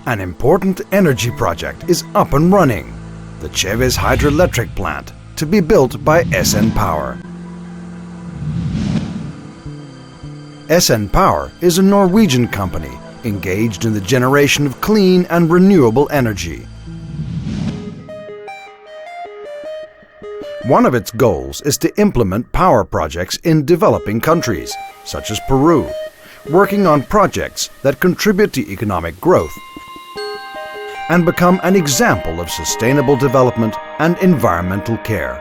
An important energy project is up and running, the Cheves hydroelectric plant, to be built by SN Power. SN Power is a Norwegian company engaged in the generation of clean and renewable energy. One of its goals is to implement power projects in developing countries, such as Peru, working on projects that contribute to economic growth and become an example of sustainable development and environmental care.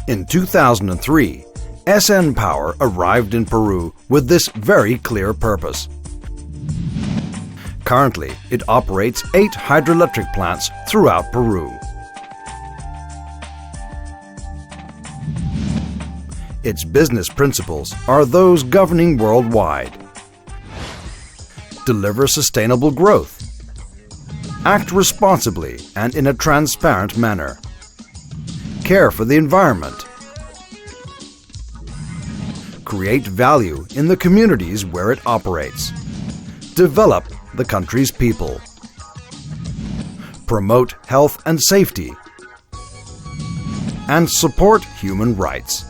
In 2003, SN Power arrived in Peru with this very clear purpose. Currently, it operates 8 hydroelectric plants throughout Peru. Its business principles are those governing worldwide. Deliver sustainable growth. Act responsibly and in a transparent manner. Care for the environment. Create value in the communities where it operates. Develop the country's people. Promote health and safety. And support human rights.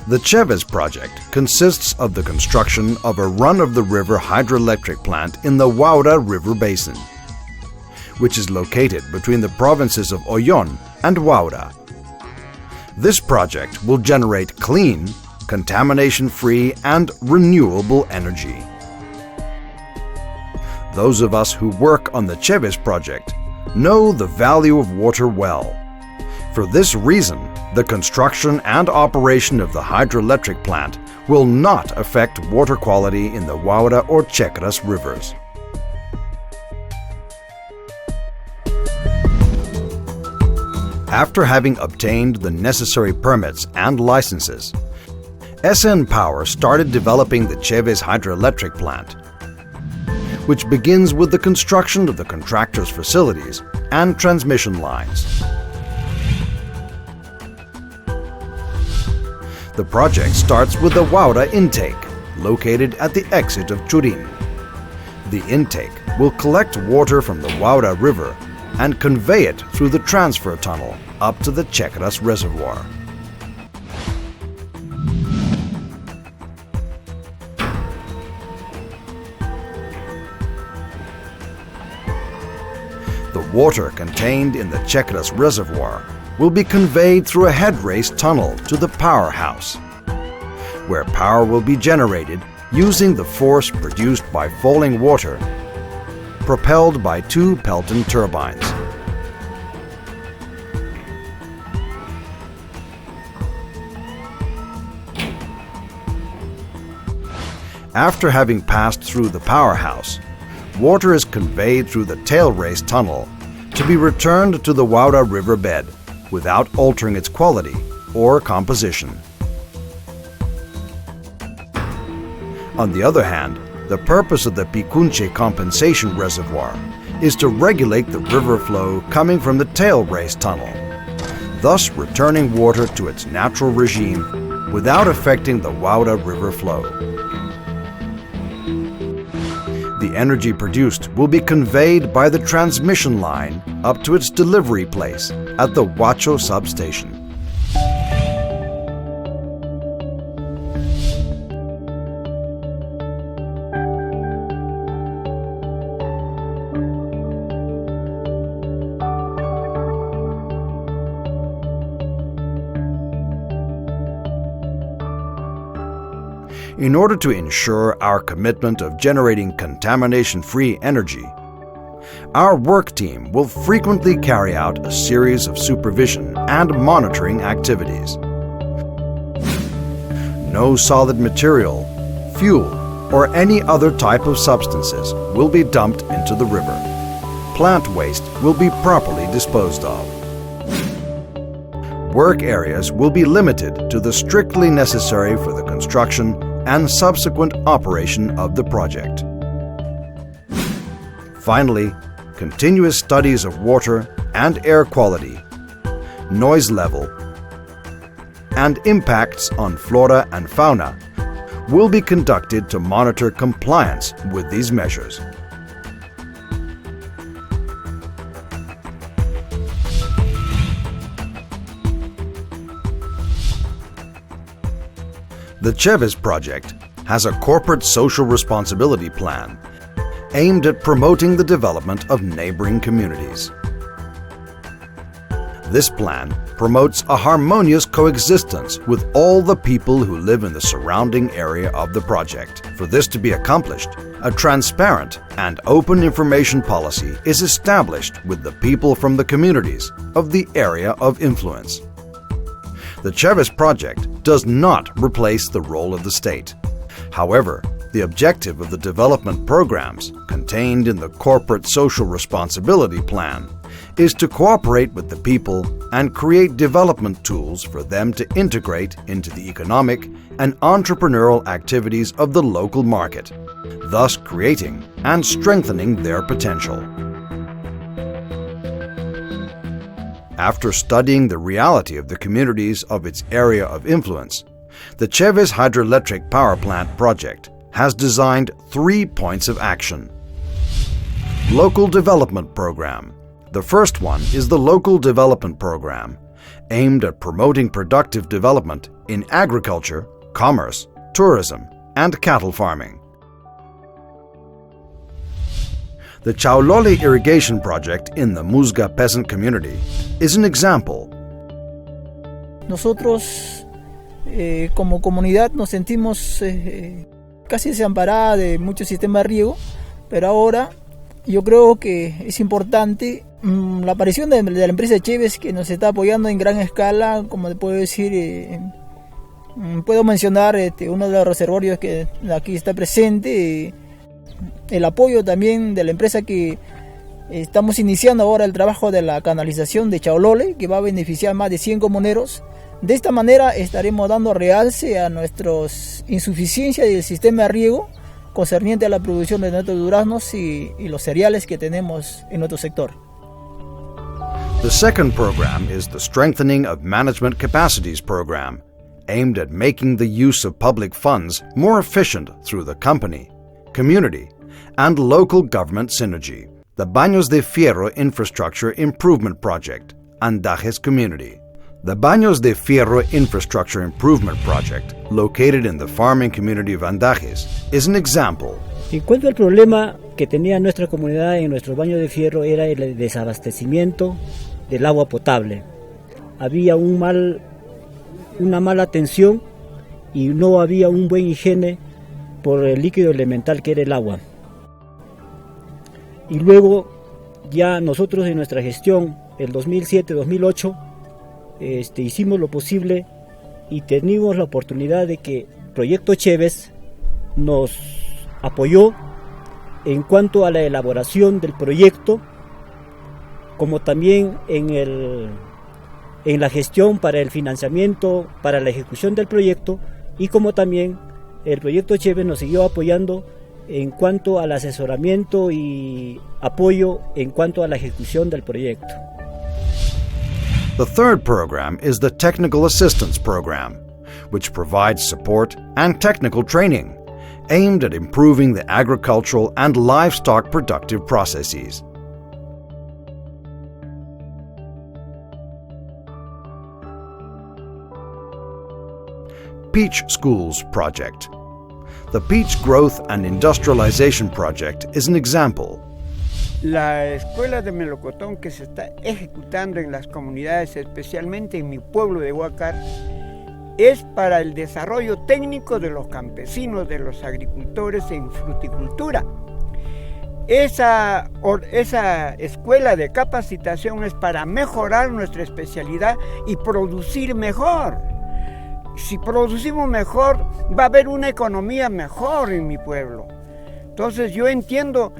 The Cheves project consists of the construction of a run-of-the-river hydroelectric plant in the Waura River Basin, which is located between the provinces of Oyon and Waura. This project will generate clean, contamination-free and renewable energy. Those of us who work on the Cheves project know the value of water well. For this reason, the construction and operation of the hydroelectric plant will not affect water quality in the Waura or Cheves rivers. After having obtained the necessary permits and licenses, SN Power started developing the Cheves hydroelectric plant, which begins with the construction of the contractor's facilities and transmission lines. The project starts with the Waura intake, located at the exit of Churin. The intake will collect water from the Waura River and convey it through the transfer tunnel up to the Cheves reservoir. The water contained in the Cheves reservoir will be conveyed through a head-race tunnel to the powerhouse, where power will be generated using the force produced by falling water, propelled by 2 Pelton turbines. After having passed through the powerhouse, water is conveyed through the tail-race tunnel to be returned to the Waura River bed without altering its quality or composition. On the other hand, the purpose of the Picunche compensation reservoir is to regulate the river flow coming from the tail-race tunnel, thus returning water to its natural regime without affecting the Waura River flow. The energy produced will be conveyed by the transmission line up to its delivery place at the Huacho substation. In order to ensure our commitment of generating contamination-free energy, our work team will frequently carry out a series of supervision and monitoring activities. No solid material, fuel, or any other type of substances will be dumped into the river. Plant waste will be properly disposed of. Work areas will be limited to the strictly necessary for the construction and subsequent operation of the project. Finally, continuous studies of water and air quality noise level, and impacts on flora and fauna will be conducted to monitor compliance with these measures. The Cheves project has a corporate social responsibility plan aimed at promoting the development of neighboring communities. This plan promotes a harmonious coexistence with all the people who live in the surrounding area of the project. For this to be accomplished, a transparent and open information policy is established with the people from the communities of the area of influence. The Cheves project does not replace the role of the state. However, the objective of the development programs contained in the Corporate Social Responsibility Plan is to cooperate with the people and create development tools for them to integrate into the economic and entrepreneurial activities of the local market, thus creating and strengthening their potential. After studying the reality of the communities of its area of influence, the Cheves Hydroelectric Power Plant project has designed 3 points of action. Local Development Program. The first one is the Local Development Program, aimed at promoting productive development in agriculture, commerce, tourism, and cattle farming. The Chaulole Irrigation Project in the Musga peasant community is an example. Nosotros, como comunidad, nos sentimos casi desamparados de muchos sistemas de riego, pero ahora yo creo que es importante la aparición de la empresa Cheves, que nos está apoyando en gran escala. Como te puedo decir, puedo mencionar uno de los reservorios que aquí está presente, el apoyo también de la empresa que estamos iniciando ahora el trabajo de la canalización de Chaulole, que va a beneficiar más de 100 comuneros. De esta manera estaremos dando realce a nuestras insuficiencias del sistema de riego concerniente a la producción de nuestros duraznos y los cereales que tenemos en nuestro sector. The second program is the Strengthening of Management Capacities program, aimed at making the use of public funds more efficient through the company, community, and local government synergy. The Baños de Fierro Infrastructure Improvement Project, Andajes Community. The Baños de Fierro Infrastructure Improvement Project, located in the farming community of Andajes, is an example. En cuanto al problema que tenía nuestra comunidad en nuestro baño de fierro era el desabastecimiento del agua potable. Había una mala atención y no había un buen higiene por el líquido elemental que era el agua. Y luego ya nosotros en nuestra gestión, el 2007-2008, hicimos lo posible y teníamos la oportunidad de que Proyecto Cheves nos apoyó en cuanto a la elaboración del proyecto, como también en la gestión para el financiamiento, para la ejecución del proyecto, y como también el Proyecto Cheves nos siguió apoyando en cuanto al asesoramiento y apoyo en cuanto a la ejecución del proyecto. The third program is the Technical Assistance Program, which provides support and technical training aimed at improving the agricultural and livestock productive processes. Peach Schools Project. The Peach Growth and Industrialization Project is an example. La escuela de melocotón que se está ejecutando en las comunidades, especialmente en mi pueblo de Huácar, es para el desarrollo técnico de los campesinos, de los agricultores en fruticultura. Esa escuela de capacitación es para mejorar nuestra especialidad y producir mejor. Si producimos mejor, va a haber una economía mejor en mi pueblo. Entonces yo entiendo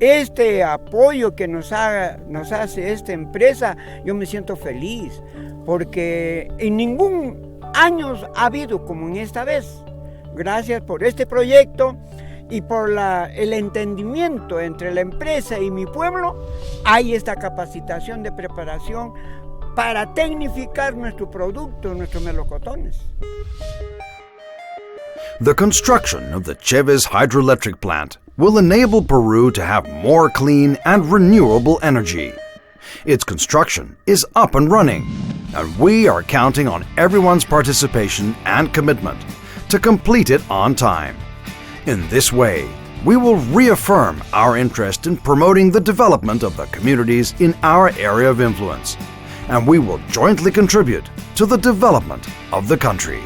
este apoyo que nos hace esta empresa. Yo me siento feliz, porque en ningún año ha habido como en esta vez. Gracias por este proyecto y por el entendimiento entre la empresa y mi pueblo, hay esta capacitación de preparación para tecnificar nuestro producto, nuestros melocotones. The construction of the Cheves hydroelectric plant will enable Peru to have more clean and renewable energy. Its construction is up and running, and we are counting on everyone's participation and commitment to complete it on time. In this way, we will reaffirm our interest in promoting the development of the communities in our area of influence, and we will jointly contribute to the development of the country.